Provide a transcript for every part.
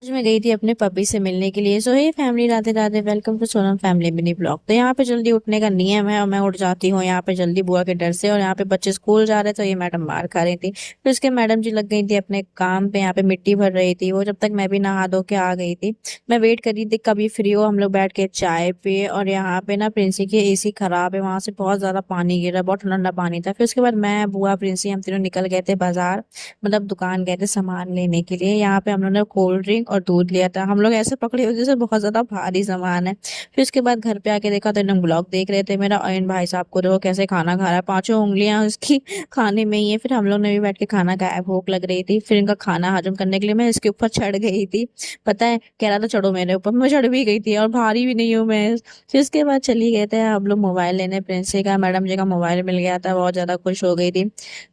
आज मैं गई थी अपने पपी से मिलने के लिए। So hey family, Radhe Radhe, welcome to Sonam family mini blog. तो यहाँ पे जल्दी उठने का नियम है और मैं उठ जाती हूँ यहाँ पे जल्दी बुआ के डर से। और यहाँ पे बच्चे स्कूल जा रहे थे तो ये मैडम मार खा रही थी। फिर उसके मैडम जी लग गई थी अपने काम पे, यहाँ पे मिट्टी भर रही थी वो, जब तक मैं भी नहा धो के आ गई थी। मैं वेट कर रही थी कभी फ्री हो, हम लोग बैठ के चाय पिए। और यहाँ पे ना प्रिंसी की एसी खराब है, वहां से बहुत ज्यादा पानी गिर रहा है, बहुत ठंडा पानी था। फिर उसके बाद मैं बुआ प्रिंसी हम तीनों निकल गए थे बाजार, मतलब दुकान गए थे सामान लेने के लिए। यहाँ पे हम लोगों ने कोल्ड ड्रिंक और दूध लिया था। हम लोग ऐसे पकड़े हुए जैसे बहुत ज्यादा भारी सामान है। फिर उसके बाद घर पे आके देखा तो इन लोग ब्लॉग देख रहे थे मेरा। और इन भाई साहब को देखो कैसे खाना खा रहा है, पांचों उंगलियां उसकी खाने में ही है। फिर हम लोग ने भी बैठ के खाना खाया, भूख लग रही थी। फिर इनका खाना हजम करने के लिए मैं इसके ऊपर चढ़ गई थी। पता है, कह रहा था चढ़ो मेरे ऊपर, मैं चढ़ भी गई थी और भारी भी नहीं हूँ मैं। फिर उसके बाद चली गए थे हम लोग मोबाइल लेने, प्रिंसी का मैडम जी का मोबाइल मिल गया था, बहुत ज्यादा खुश हो गई थी।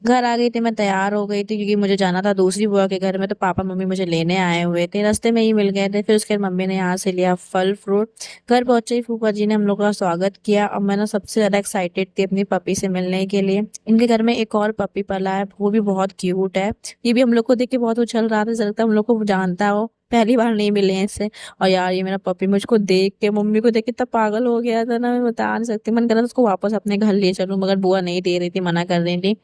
घर आ गई थी, मैं तैयार हो गई थी क्योंकि मुझे जाना था दूसरी बुआ के घर में। तो पापा मम्मी मुझे लेने आए हुए थे, रास्ते में ही मिल गए थे। फिर उसके बाद मम्मी ने यहाँ से लिया फल फ्रूट। घर पहुंचे ही फूफा जी ने हम लोग का स्वागत किया और मैं ना सबसे ज्यादा एक्साइटेड थी अपनी पपी से मिलने के लिए। इनके घर में एक और पपी पला है, वो भी बहुत क्यूट है। ये भी हम लोग को देख के बहुत उछल रहा था, जैसे लगता है हम लोग को जानता हो, पहली बार नहीं मिले हैं इससे। और यार ये मेरा पपी मुझको देख के, मम्मी को देख के इतना पागल हो गया था ना, मैं बता नहीं सकती। मन कर रहा था उसको वापस अपने घर ले चलूं, मगर बुआ नहीं दे रही थी, मना कर रही थी।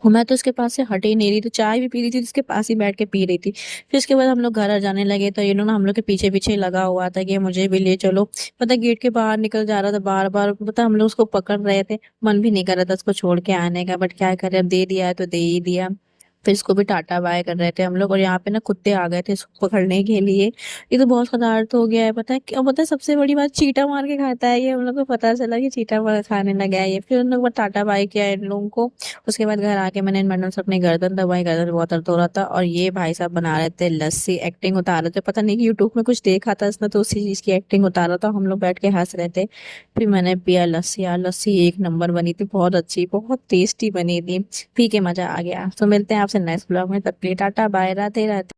मैं तो उसके पास से हट ही नहीं रही थी, चाय भी पी रही थी उसके पास ही बैठ के पी रही थी। फिर उसके बाद हम लोग घर आ जाने लगे तो ये लोग ना हम लोग के पीछे पीछे लगा हुआ था कि मुझे भी ले चलो। पता गेट के बाहर निकल जा रहा था बार बार, पता हम लोग उसको पकड़ रहे थे। मन भी नहीं कर रहा था उसको छोड़ के आने का, बट क्या करे, अब दे दिया है तो दे ही दिया। फिर इसको भी टाटा बाय कर रहे थे हम लोग। और यहाँ पे ना कुत्ते आ गए थे इसको पकड़ने के लिए। ये तो बहुत शरारत हो गया है, पता है क्या, पता है सबसे बड़ी बात, चीटा मार के खाता है ये। हम लोग को पता चला कि चीटा मार खाने लगा है ये। फिर उन लोग टाटा बाय किया इन लोगों को। उसके बाद घर आके मैंने इन मैडम से अपनी गर्दन दबाई, गर्दन बहुत दर्द हो रहा था। और ये भाई साहब बना रहे थे लस्सी, एक्टिंग उतार रहे थे, पता नहीं कि यूट्यूब में कुछ देखा था इसने तो उसी चीज की एक्टिंग उतार रहा था। हम लोग बैठ के हंस रहे थे। फिर मैंने पिया लस्सी, यार लस्सी एक नंबर बनी थी, बहुत अच्छी, बहुत टेस्टी बनी थी। पी के मजा आ गया। तो मिलते हैं आपसे नेक्स्ट ब्लॉग में, तब के लिए टाटा बाय, राधे राधे।